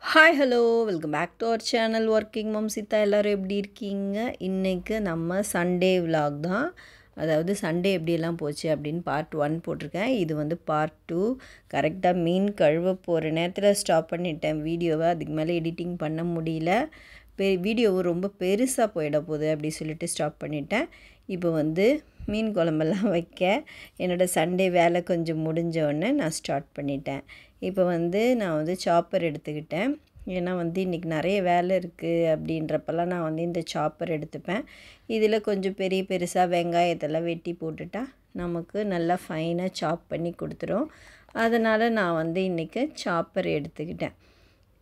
Hi hello welcome back to our channel working mom Seetha. எல்லோரும் எப்படி இருக்கீங்க? இன்றைக்கு நம்ம சண்டே விலாக் தான். அதாவது சண்டே எப்படியெல்லாம் போச்சு அப்படின்னு பார்ட் 1 போட்டிருக்கேன். இது வந்து பார்ட் 2. கரெக்டாக மீன் கழுவ போகிற நேரத்தில் ஸ்டாப் பண்ணிட்டேன் வீடியோவை. அதுக்கு மேலே எடிட்டிங் பண்ண முடியல. வீடியோவை ரொம்ப பெருசாக போயிட போகுது அப்படி சொல்லிட்டு ஸ்டாப் பண்ணிட்டேன். இப்போ வந்து மீன் குழம்பெல்லாம் வைக்க என்னோடய சண்டே வேலை கொஞ்சம் முடிஞ்சோடனே நான் ஸ்டார்ட் பண்ணிட்டேன். இப்போ வந்து நான் வந்து சாப்பர் எடுத்துக்கிட்டேன். ஏன்னா வந்து இன்றைக்கி நிறைய வேலை இருக்குது அப்படின்றப்பெல்லாம் நான் வந்து இந்த சாப்பர் எடுத்துப்பேன். இதில் கொஞ்சம் பெருசாக வெங்காயத்தெல்லாம் வெட்டி போட்டுட்டா நமக்கு நல்லா ஃபைனாக சாப் பண்ணி கொடுத்துரும். அதனால் நான் வந்து இன்றைக்கி சாப்பர் எடுத்துக்கிட்டேன்.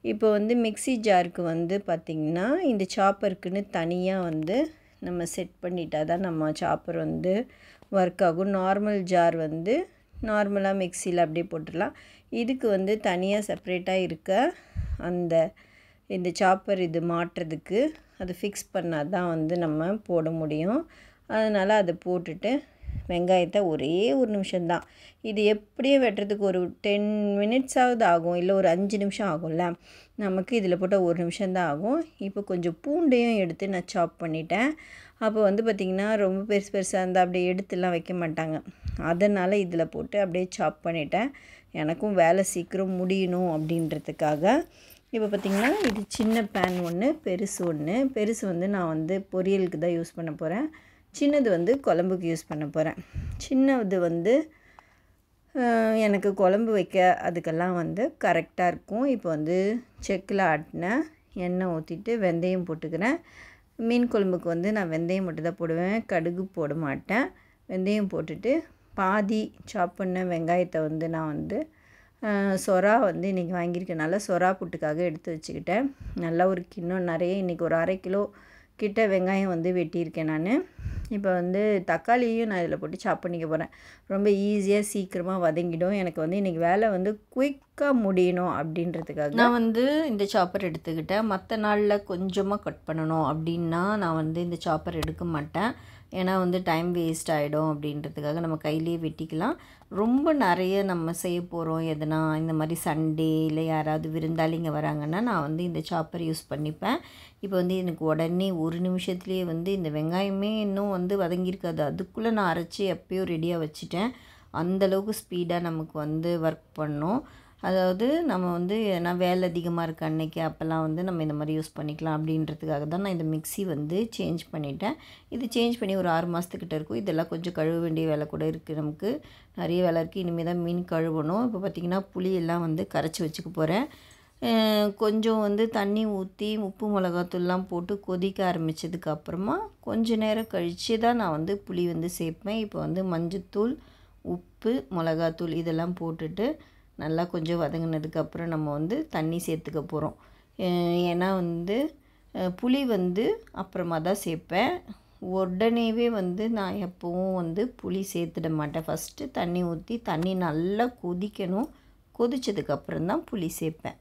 இப்போ வந்து மிக்ஸி ஜாருக்கு வந்து பார்த்திங்கன்னா இந்த சாப்பருக்குன்னு தனியாக வந்து நம்ம செட் பண்ணிட்டா தான் நம்ம சாப்பர் வந்து ஒர்க் ஆகும். நார்மல் ஜார் வந்து நார்மலாக மிக்சியில் அப்படியே போட்டுடலாம். இதுக்கு வந்து தனியாக செப்ரேட்டாக இருக்க இந்த சாப்பர் இது மாட்டுறதுக்கு அது ஃபிக்ஸ் பண்ணால் தான் வந்து நம்ம போட முடியும். அதனால் அதை போட்டுட்டு வெங்காயத்தை ஒரே ஒரு நிமிஷம்தான், இது எப்படியே வெட்டுறதுக்கு ஒரு 10 மினிட்ஸாவது ஆகும், இல்லை ஒரு 5 நிமிஷம் ஆகும்ல. நமக்கு இதில் போட்டால் ஒரு நிமிஷம்தான் ஆகும். இப்போ கொஞ்சம் பூண்டையும் எடுத்து நான் சாப் பண்ணிட்டேன். அப்போ வந்து பார்த்திங்கன்னா ரொம்ப பெருசாக இருந்தால் அப்படியே எடுத்துலாம் வைக்க மாட்டாங்க. அதனால் இதில் போட்டு அப்படியே சாப் பண்ணிட்டேன். எனக்கும் வேலை சீக்கிரம் முடியணும் அப்படின்றதுக்காக. இப்போ பார்த்திங்கன்னா இது சின்ன பேன் ஒன்று, பெருசு வந்து நான் வந்து பொரியலுக்கு தான் யூஸ் பண்ண போகிறேன். சின்னது வந்து குழம்புக்கு யூஸ் பண்ண போகிறேன். சின்னது வந்து எனக்கு குழம்பு வைக்க அதுக்கெல்லாம் வந்து கரெக்டாக இருக்கும். இப்போ வந்து செக்கில் ஆட்டின எண்ணெய் ஊற்றிட்டு வெந்தயம் போட்டுக்கிறேன். மீன் குழம்புக்கு வந்து நான் வெந்தயம் மட்டும் தான் போடுவேன், கடுகு போட மாட்டேன். வெந்தயம் போட்டுட்டு பாதி சாப் பண்ண வெங்காயத்தை வந்து நான் வந்து சொரா வந்து இன்றைக்கி வாங்கியிருக்கனால சொரா புட்டுக்காக எடுத்து வச்சுக்கிட்டேன். நல்லா ஒரு கிண்ணம் நிறைய, இன்றைக்கி ஒரு 1/2 கிலோ கிட்ட வெங்காயம் வந்து வெட்டியிருக்கேன் நான். இப்போ வந்து தக்காளியும் நான் இதில் போட்டு சாப் பண்ணிக்க போகிறேன். ரொம்ப ஈஸியாக சீக்கிரமாக வதங்கிடும். எனக்கு வந்து இன்றைக்கி வேலை வந்து குயிக்காக முடியணும் அப்படின்றதுக்காக நான் வந்து இந்த சாப்பர் எடுத்துக்கிட்டேன். மற்ற நாளில் கொஞ்சமாக கட் பண்ணணும் அப்படின்னா நான் வந்து இந்த சாப்பர் எடுக்க மாட்டேன். ஏன்னா வந்து டைம் வேஸ்ட் ஆகிடும் அப்படின்றதுக்காக நம்ம கையிலேயே வெட்டிக்கலாம். ரொம்ப நிறைய நம்ம செய்ய போகிறோம் எதுனா இந்த மாதிரி சண்டே இல்லை யாராவது விருந்தாளிங்க வராங்கன்னா நான் வந்து இந்த சாப்பர் யூஸ் பண்ணிப்பேன். இப்போ வந்து எனக்கு உடனே ஒரு நிமிஷத்துலேயே வந்து இந்த வெங்காயமே இன்னும் வந்து வதங்கியிருக்காது, அதுக்குள்ளே நான் அரைச்சி எப்போயோ ரெடியாக வச்சுட்டேன். அந்தளவுக்கு ஸ்பீடாக நமக்கு வந்து ஒர்க் பண்ணோம். அதாவது நம்ம வந்து ஏன்னா வேலை அதிகமாக இருக்க அன்றைக்கி அப்போல்லாம் வந்து நம்ம இந்த மாதிரி யூஸ் பண்ணிக்கலாம் அப்படின்றதுக்காக தான் நான் இந்த மிக்ஸி வந்து சேஞ்ச் பண்ணிட்டேன். இது சேஞ்ச் பண்ணி ஒரு 6 மாதத்துக்கிட்ட இருக்கும். இதெல்லாம் கொஞ்சம் கழுவ வேண்டிய வேலை கூட இருக்குது, நமக்கு நிறைய வேலை இருக்குது. இனிமேல் தான் மீன் கழுவணும். இப்போ பார்த்திங்கன்னா புளியெல்லாம் வந்து கரைச்சி வச்சுக்க போகிறேன். கொஞ்சம் வந்து தண்ணி ஊற்றி உப்பு மிளகாத்தூள்லாம் போட்டு கொதிக்க ஆரம்பித்ததுக்கப்புறமா கொஞ்சம் நேரம் கழித்து தான் நான் வந்து புளி வந்து சேர்ப்பேன். இப்போ வந்து மஞ்சத்தூள், உப்பு, மிளகாத்தூள் இதெல்லாம் போட்டுட்டு நல்லா கொஞ்சம் வதங்கினதுக்கப்புறம் நம்ம வந்து தண்ணி சேர்த்துக்க போகிறோம். ஏன்னா வந்து புளி வந்து அப்புறமா தான் சேர்ப்பேன். உடனேவே வந்து நான் எப்போவும் வந்து புளி சேர்த்துட மாட்டேன். ஃபஸ்ட்டு தண்ணி ஊற்றி தண்ணி நல்லா கொதிக்கணும், கொதித்ததுக்கப்புறம் தான் புளி சேர்ப்பேன்.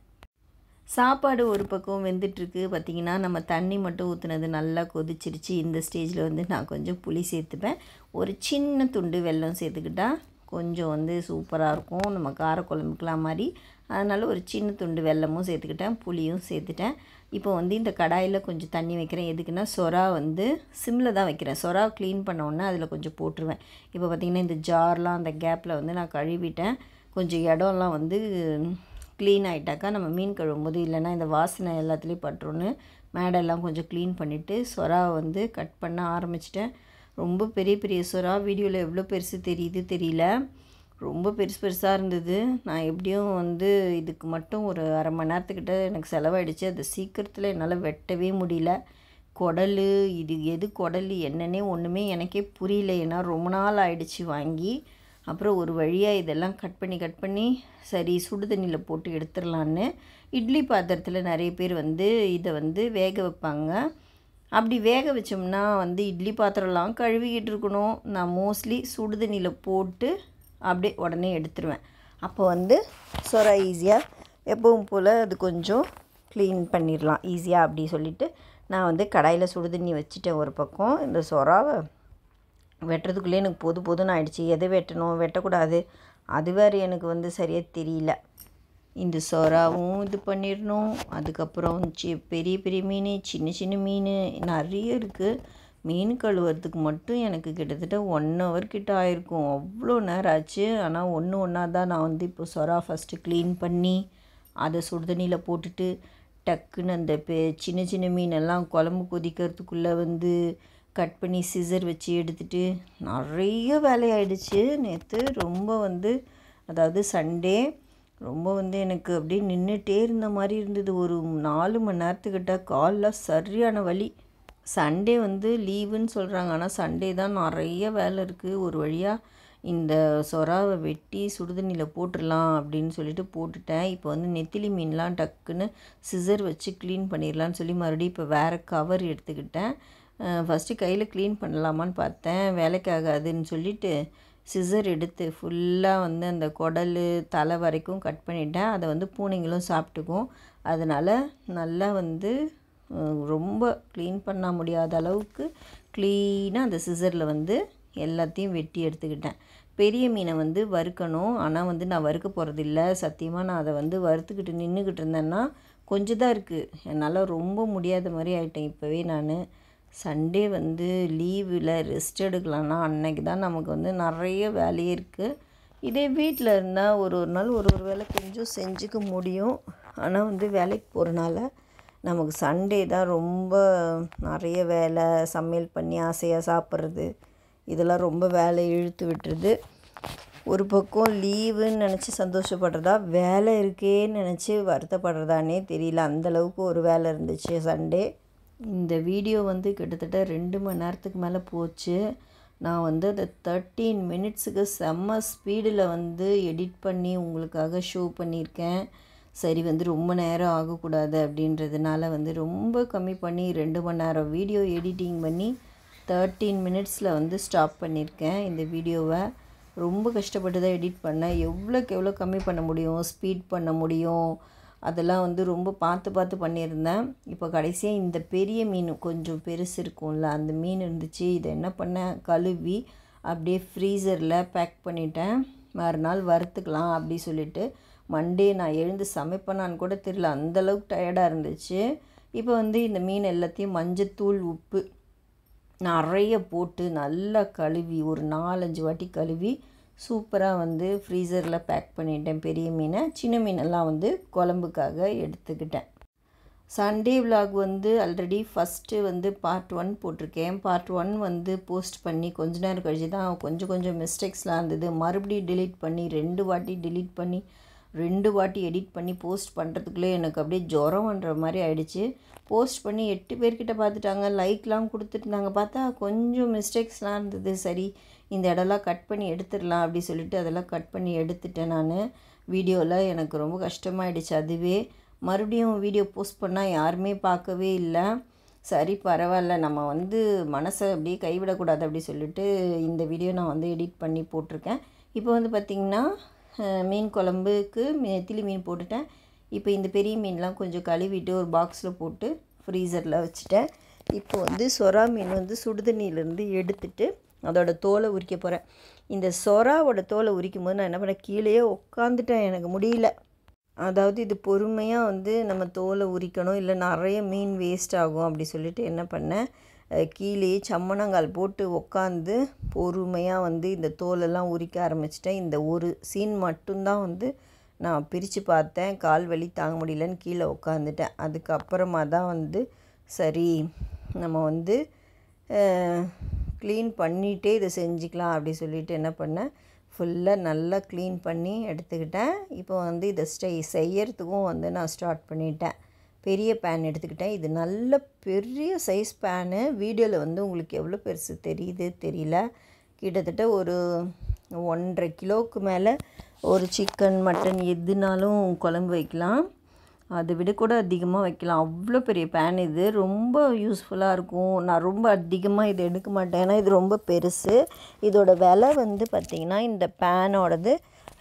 சாப்பாடு ஒரு பக்கம் வெந்துட்டுருக்கு. பார்த்திங்கன்னா நம்ம தண்ணி மட்டும் ஊற்றுனது நல்லா கொதிச்சிருச்சு. இந்த ஸ்டேஜில் வந்து நான் கொஞ்சம் புளி சேர்த்துப்பேன். ஒரு சின்ன துண்டு வெல்லம் சேர்த்துக்கிட்டால் கொஞ்சம் வந்து சூப்பராக இருக்கும் நம்ம காரக்குழம்புக்கெலாம் மாதிரி. அதனால் ஒரு சின்ன துண்டு வெல்லமும் சேர்த்துக்கிட்டேன், புளியும் சேர்த்துட்டேன். இப்போ வந்து இந்த கடாயில் கொஞ்சம் தண்ணி வைக்கிறேன். எதுக்குன்னா சொரா வந்து சிம்மில் தான் வைக்கிறேன். சொரா க்ளீன் பண்ணோன்னே அதில் கொஞ்சம் போட்டுருவேன். இப்போ பார்த்திங்கன்னா இந்த ஜார்லாம் அந்த கேப்பில் வந்து நான் கழுவிட்டேன். கொஞ்சம் இடம்லாம் வந்து க்ளீன் ஆகிட்டாக்கா நம்ம மீன் கழுவும்போது இல்லைன்னா இந்த வாசனை எல்லாத்துலேயும் பட்டுருன்னு மேடெல்லாம் கொஞ்சம் க்ளீன் பண்ணிவிட்டு சொராவை வந்து கட் பண்ண ஆரம்பிச்சிட்டேன். ரொம்ப பெரிய சொரா, வீடியோவில் எவ்வளோ பெருசு தெரியுது தெரியல, ரொம்ப பெருசாக இருந்தது. நான் எப்படியும் வந்து இதுக்கு மட்டும் ஒரு 1/2 மணி நேரத்துக்கிட்ட எனக்கு செலவாயிடுச்சு. அது சீக்கிரத்தில் என்னால் வெட்டவே முடியல. குடல், இது எது குடல் என்னன்னே ஒன்றுமே எனக்கே புரியல. ஏன்னா ரொம்ப நாள் ஆயிடுச்சு வாங்கி. அப்புறம் ஒரு வழியாக இதெல்லாம் கட் பண்ணி சரி சுடு தண்ணியில் போட்டு எடுத்துடலான்னு இட்லி பாத்திரத்தில் நிறைய பேர் வந்து இதை வந்து வேக வைப்பாங்க. அப்படி வேக வச்சோம்னா வந்து இட்லி பாத்திரம்லாம் கழுவிக்கிட்டு இருக்கணும். நான் மோஸ்ட்லி சுடு தண்ணியில் போட்டு அப்படியே உடனே எடுத்துருவேன். அப்போ வந்து சொரா ஈஸியாக எப்பவும் போல் அது கொஞ்சம் க்ளீன் பண்ணிடலாம் ஈஸியாக அப்படி சொல்லிவிட்டு நான் வந்து கடாயில் சுடு தண்ணி வச்சுட்டேன் ஒரு பக்கம். இந்த சொராவை வெட்டுறதுக்குள்ளே எனக்கு போதும்னு ஆயிடுச்சு. எதை வெட்டணும் வெட்டக்கூடாது அது வேறு எனக்கு வந்து சரியாக தெரியல. இந்த சொறாவும் இது பண்ணிடணும். அதுக்கப்புறம் பெரிய பெரிய மீன், சின்ன சின்ன மீன் நிறைய இருக்குது. மீன் கழுவுறதுக்கு மட்டும் எனக்கு கிட்டத்தட்ட 1 hour கிட்ட ஆயிருக்கும். அவ்வளோ நேரம் ஆச்சு. ஆனால் ஒன்று ஒன்றா தான் நான் வந்து இப்போ சொறா ஃபஸ்ட்டு க்ளீன் பண்ணி அதை சுடுதண்ணியில் போட்டுட்டு டக்குன்னு அந்த சின்ன சின்ன மீனெல்லாம் குழம்பு கொதிக்கிறதுக்குள்ளே வந்து கட் பண்ணி சிசர் வச்சு எடுத்துகிட்டு நிறைய வேலையாயிடுச்சு நேற்று. ரொம்ப வந்து அதாவது சண்டே ரொம்ப வந்து எனக்கு அப்படியே நின்றுட்டே இருந்த மாதிரி இருந்தது. ஒரு 4 மணி நேரத்துக்கிட்ட கால்லாம் சரியான வலி. சண்டே வந்து லீவுன்னு சொல்கிறாங்க, ஆனால் சண்டே தான் நிறைய வேலை இருக்குது. ஒரு வழியாக இந்த சொறாவை வெட்டி சுடுதண்ணியில் போட்டுடலாம் அப்படின்னு சொல்லிட்டு போட்டுட்டேன். இப்போ வந்து நெத்திலி மீன்லாம் டக்குன்னு சிசர் வச்சு க்ளீன் பண்ணிடலான்னு சொல்லி மறுபடியும் இப்போ வேறு கவர் எடுத்துக்கிட்டேன். ஃபஸ்ட்டு கையில் க்ளீன் பண்ணலாமான்னு பார்த்தேன், வேலைக்கு ஆகாதுன்னு சொல்லிவிட்டு சிசர் எடுத்து ஃபுல்லாக வந்து அந்த குடல் தலை வரைக்கும் கட் பண்ணிட்டேன். அதை வந்து பூனைங்களும் சாப்பிட்டுக்கும். அதனால் நல்லா வந்து ரொம்ப க்ளீன் பண்ண முடியாத அளவுக்கு க்ளீனாக அந்த சிசரில் வந்து எல்லாத்தையும் வெட்டி எடுத்துக்கிட்டேன். பெரிய மீனை வந்து வறுக்கணும், ஆனால் வந்து நான் வறுக்க போகிறதில்ல. சத்தியமாக நான் அதை வந்து வறுத்துக்கிட்டு நின்றுக்கிட்டு இருந்தேன்னா கொஞ்சம் தான் இருக்குது. என்னால் ரொம்ப முடியாத மாதிரி ஆகிட்டேன். இப்போவே நான் சண்டே வந்து லீவில் ரெஸ்ட் எடுக்கலான்னா அன்னைக்கு தான் நமக்கு வந்து நிறைய வேலையே இருக்குது. இதே வீட்டில் இருந்தால் ஒரு நாள் ஒரு வேலை கொஞ்சம் செஞ்சுக்க முடியும். ஆனால் வந்து வேலைக்கு போகிறனால நமக்கு சண்டே தான் ரொம்ப நிறைய வேலை. சமையல் பண்ணி ஆசையாக சாப்பிட்றது இதெல்லாம் ரொம்ப வேலை இழுத்து விட்டுருது. ஒரு பக்கம் லீவுன்னு நினச்சி சந்தோஷப்படுறதா, வேலை இருக்கேன்னு நினச்சி வருத்தப்படுறதானே தெரியல. அந்தளவுக்கு ஒரு வேலை இருந்துச்சு சண்டே. இந்த வீடியோ வந்து கிட்டத்தட்ட 2 மணி நேரத்துக்கு மேலே போச்சு. நான் வந்து அதை 13 minutesக்கு செம்ம ஸ்பீடில் வந்து எடிட் பண்ணி உங்களுக்காக ஷோ பண்ணியிருக்கேன். சரி வந்து ரொம்ப நேரம் ஆகக்கூடாது அப்படின்றதுனால வந்து ரொம்ப கம்மி பண்ணி 2 மணி நேரம் வீடியோ எடிட்டிங் பண்ணி 13 minutesல வந்து ஸ்டாப் பண்ணியிருக்கேன் இந்த வீடியோவை. ரொம்ப கஷ்டப்பட்டு தான் எடிட் பண்ணேன். எவ்வளோக்கு எவ்வளோ கம்மி பண்ண முடியும், ஸ்பீட் பண்ண முடியும், அதெல்லாம் வந்து ரொம்ப பார்த்து பண்ணியிருந்தேன். இப்போ கடைசியாக இந்த பெரிய மீன் கொஞ்சம் பெருசு இருக்கும்ல, அந்த மீன் இருந்துச்சு. இதை என்ன பண்ணேன், கழுவி அப்படியே ஃப்ரீசரில் பேக் பண்ணிட்டேன். மறுநாள் வறுத்துக்கலாம் அப்படி சொல்லிவிட்டு. மண்டே நான் எழுந்து சமைப்பேனான்னு கூட தெரியல, அந்தளவுக்கு டயர்டாக இருந்துச்சு. இப்போ வந்து இந்த மீன் எல்லாத்தையும் மஞ்சத்தூள் உப்பு நிறைய போட்டு நல்லா கழுவி ஒரு 4-5 வாட்டி கழுவி சூப்பராக வந்து ஃப்ரீசரில் பேக் பண்ணிட்டேன் பெரிய மீனை. சின்ன மீனெல்லாம் வந்து குழம்புக்காக எடுத்துக்கிட்டேன். சண்டே விலாக் வந்து ஆல்ரெடி ஃபஸ்ட்டு வந்து பார்ட் 1 போட்டிருக்கேன். பார்ட் 1 வந்து போஸ்ட் பண்ணி கொஞ்ச நேரம் கழிச்சு தான் கொஞ்சம் மிஸ்டேக்ஸ்லாம் இருந்தது. மறுபடியும் டிலீட் பண்ணி 2 வாட்டி டிலீட் பண்ணி 2 வாட்டி எடிட் பண்ணி போஸ்ட் பண்ணுறதுக்குள்ளே எனக்கு அப்படியே ஜுரம் பண்ணுற மாதிரி ஆகிடுச்சு. போஸ்ட் பண்ணி 8 பேர்கிட்ட பார்த்துட்டாங்க, லைக்லாம் கொடுத்துருந்தாங்க. பார்த்தா கொஞ்சம் மிஸ்டேக்ஸ்லாம் இருந்தது. சரி இந்த இடம்லாம் கட் பண்ணி எடுத்துடலாம் அப்படி சொல்லிட்டு அதெல்லாம் கட் பண்ணி எடுத்துட்டேன் நான். வீடியோவில் எனக்கு ரொம்ப கஷ்டமாயிடுச்சு. அதுவே மறுபடியும் வீடியோ போஸ்ட் பண்ணால் யாருமே பார்க்கவே இல்லை. சரி பரவாயில்ல, நம்ம வந்து மனசை அப்படியே கைவிடக்கூடாது அப்படி சொல்லிட்டு இந்த வீடியோ நான் வந்து எடிட் பண்ணி போட்டிருக்கேன். இப்போ வந்து பார்த்திங்கன்னா மீன் குழம்புக்கு நெத்திலி மீன் போட்டுட்டேன். இப்போ இந்த பெரிய மீன்லாம் கொஞ்சம் கழுவிட்டு ஒரு பாக்ஸில் போட்டு ஃப்ரீசரில் வச்சுட்டேன். இப்போ வந்து சொறா மீன் வந்து சுடுதண்ணியிலேருந்து எடுத்துட்டு அதோட தோலை உரிக்க போகிறேன். இந்த சொறாவோட தோலை உரிக்கும் போது நான் என்ன பண்ணேன், கீழேயே உட்காந்துட்டேன், எனக்கு முடியல. அதாவது இது பொறுமையாக வந்து நம்ம தோலை உரிக்கணும், இல்லை நிறைய மீன் வேஸ்ட் ஆகும் அப்படி சொல்லிட்டு என்ன பண்ணேன், கீழேயே சம்மணங்கால் போட்டு உட்காந்து பொறுமையாக வந்து இந்த தோலெல்லாம் உரிக்க ஆரம்பிச்சிட்டேன். இந்த ஒரு சீன் மட்டும்தான் வந்து நான் பிரித்து பார்த்தேன். கால் வலி தாங்க முடியலன்னு கீழே உட்காந்துட்டேன். அதுக்கப்புறமா தான் வந்து சரி நம்ம வந்து க்ளீன் பண்ணிகிட்டே இதை செஞ்சுக்கலாம் அப்படி சொல்லிட்டு என்ன பண்ணேன், ஃபுல்லாக நல்லா க்ளீன் பண்ணி எடுத்துக்கிட்டேன். இப்போ வந்து இதை செய்யறதுக்கும் வந்து நான் ஸ்டார்ட் பண்ணிட்டேன். பெரிய பேன் எடுத்துக்கிட்டேன். இது நல்ல பெரிய சைஸ் பேனு. வீடியோவில் வந்து உங்களுக்கு எவ்வளோ பெருசு தெரியுது தெரியல. கிட்டத்தட்ட ஒரு 1.5 கிலோவுக்கு மேலே ஒரு சிக்கன் மட்டன் எதுனாலும் குழம்பு வைக்கலாம். அதை விட கூட அதிகமாக வைக்கலாம். அவ்வளோ பெரிய பேன் இது. ரொம்ப யூஸ்ஃபுல்லாக இருக்கும். நான் ரொம்ப அதிகமாக இதை எடுக்க மாட்டேன், ஏன்னா இது ரொம்ப பெருசு. இதோட விலை வந்து பார்த்திங்கன்னா இந்த பேனோடது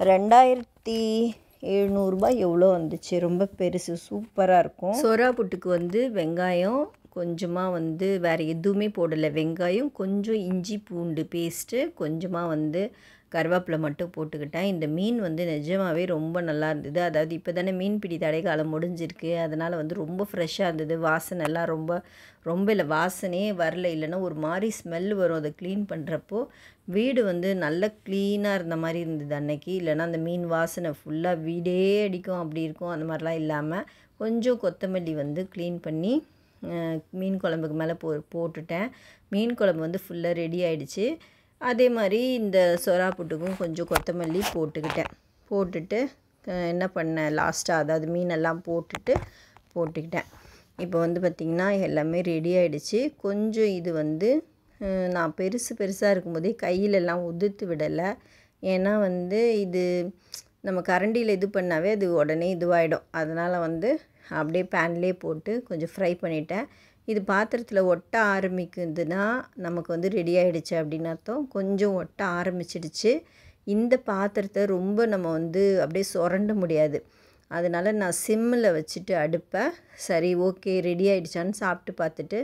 2700 எவ்வளோ வந்துச்சு. ரொம்ப பெருசு, சூப்பராக இருக்கும். சொறா புட்டுக்கு வந்து வெங்காயம் கொஞ்சமாக வந்து வேறு எதுவுமே போடலை. வெங்காயம் கொஞ்சம் இஞ்சி பூண்டு பேஸ்ட்டு, கொஞ்சமாக வந்து கருவேப்பிலை மட்டும் போட்டுக்கிட்டேன். இந்த மீன் வந்து நிஜமாகவே ரொம்ப நல்லா இருந்தது. அதாவது இப்போ தானே மீன்பிடி தடைக்காலம் முடிஞ்சிருக்கு, அதனால் வந்து ரொம்ப ஃப்ரெஷ்ஷாக இருந்தது. வாசனைலாம் ரொம்ப இல்லை, வாசனையே வரல. இல்லைன்னா ஒரு மாதிரி ஸ்மெல் வரும் அதை க்ளீன் பண்ணுறப்போ. வீடு வந்து நல்ல க்ளீனாக இருந்த மாதிரி இருந்தது அன்னைக்கு. இல்லைன்னா அந்த மீன் வாசனை ஃபுல்லாக வீடே அடிக்கும், அப்படி இருக்கும். அந்த மாதிரிலாம் இல்லாமல் கொஞ்சம் கொத்தமல்லி வந்து க்ளீன் பண்ணி மீன் குழம்புக்கு மேலே போட்டுட்டேன். மீன் குழம்பு வந்து ஃபுல்லாக ரெடி ஆகிடுச்சு. அதே மாதிரி இந்த சொரா புட்டுக்கும் கொஞ்சம் கொத்தமல்லி போட்டுட்டு என்ன பண்ணேன் லாஸ்ட்டாக, அதாவது மீனெல்லாம் போட்டுக்கிட்டேன். இப்போ வந்து பார்த்திங்கன்னா எல்லாமே ரெடி ஆகிடுச்சு. கொஞ்சம் இது வந்து நான் பெருசாக இருக்கும்போதே கையிலெல்லாம் உதிர்த்து விடலை. ஏன்னா வந்து இது நம்ம கரண்டியில் இது பண்ணாவே அது உடனே இதுவாகிடும். அதனால் வந்து அப்படியே பேன்லேயே போட்டு கொஞ்சம் ஃப்ரை பண்ணிட்டேன். இது பாத்திரத்தில் ஒட்ட ஆரம்பிக்குதுன்னா நமக்கு வந்து ரெடி ஆகிடுச்சு அப்படின்னு அர்த்தம். கொஞ்சம் ஒட்ட ஆரம்பிச்சிடுச்சு. இந்த பாத்திரத்தை ரொம்ப நம்ம வந்து அப்படியே சுரண்ட முடியாது. அதனால் நான் சிம்மில் வச்சுட்டு அடுப்பை சரி ஓகே ரெடி ஆகிடுச்சான்னு சாப்பிட்டு பார்த்துட்டு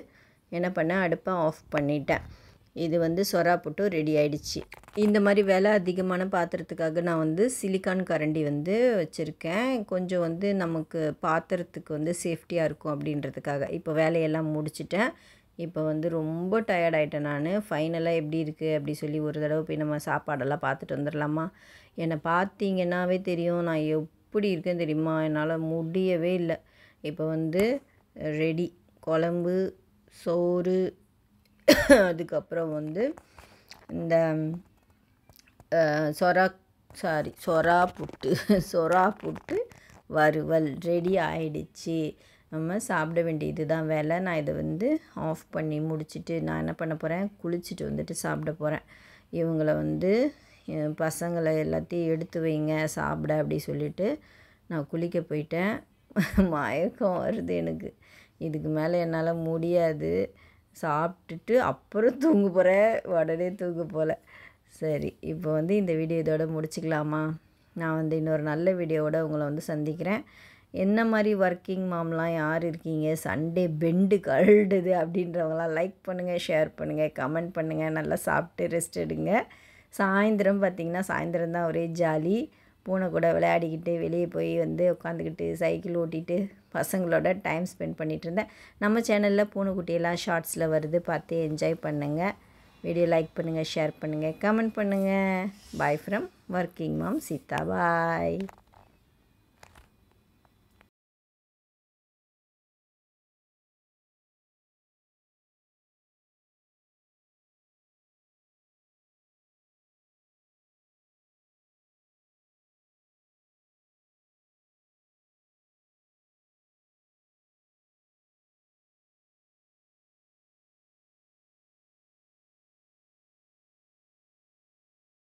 என்ன பண்ணேன், அடுப்பை ஆஃப் பண்ணிட்டேன். இது வந்து சொரா புட்டு ரெடி ஆகிடுச்சு. இந்த மாதிரி விலை அதிகமான பாத்திரத்துக்காக நான் வந்து சிலிக்கான் கரண்டி வந்து வச்சுருக்கேன். கொஞ்சம் வந்து நமக்கு பாத்திரத்துக்கு வந்து சேஃப்டியாக இருக்கும் அப்படின்றதுக்காக. இப்போ வேலையெல்லாம் முடிச்சிட்டேன். இப்போ வந்து ரொம்ப டயர்டாயிட்டேன் நான். ஃபைனலாக எப்படி இருக்குது அப்படி சொல்லி ஒரு தடவை போய் நம்ம சாப்பாடெல்லாம் பார்த்துட்டு வந்துடலாமா? என்னை பார்த்தீங்கன்னாவே தெரியும் நான் எப்படி இருக்கேன்னு தெரியுமா? என்னால் முடியவே இல்லை. இப்போ வந்து ரெடி குழம்பு, சோறு, அதுக்கப்புறம் வந்து இந்த சொரா புட்டு வறுவல் ரெடி ஆகிடுச்சு. நம்ம சாப்பிட வேண்டியது தான் வேலை. நான் இதை வந்து ஆஃப் பண்ணி முடிச்சுட்டு நான் என்ன பண்ண போகிறேன், குளிச்சுட்டு வந்துட்டு சாப்பிட போகிறேன். இவங்களை வந்து பசங்களை எல்லாத்தையும் எடுத்து வைங்க சாப்பிட அப்படி சொல்லிவிட்டு நான் குளிக்க போயிட்டேன். மயக்கம் வருது எனக்கு. இதுக்கு மேலே என்னால் முடியாது. சாப்பிட்டுட்டு அப்புறம் தூங்க போகிறேன். உடனே தூங்க போகல. சரி, இப்போ வந்து இந்த வீடியோ இதோட முடிச்சுக்கலாமா? நான் வந்து இன்னொரு நல்ல வீடியோவோட உங்களை வந்து சந்திக்கிறேன். என்ன மாதிரி ஒர்க்கிங் மாம்லாம் யார் இருக்கீங்க, சண்டே பெண்டு கழுடுது அப்படின்றவங்களாம் லைக் பண்ணுங்கள், ஷேர் பண்ணுங்கள், கமெண்ட் பண்ணுங்கள். நல்லா சாப்பிட்டு ரெஸ்ட் எடுங்க. சாயந்தரம் பார்த்திங்கன்னா சாயந்தரம் தான் ஒரே ஜாலி. பூனை கூட விளையாடிக்கிட்டு வெளியே போய் வந்து உட்காந்துக்கிட்டு சைக்கிள் ஓட்டிகிட்டு பசங்களோட டைம் ஸ்பெண்ட் பண்ணிகிட்டு இருந்தேன். நம்ம சேனலில் பூனைக்குட்டியெல்லாம் ஷார்ட்ஸில் வருது, பார்த்து என்ஜாய் பண்ணுங்கள். வீடியோ லைக் பண்ணுங்கள், ஷேர் பண்ணுங்கள், கமெண்ட் பண்ணுங்கள். Bye from working mom Seetha. Bye.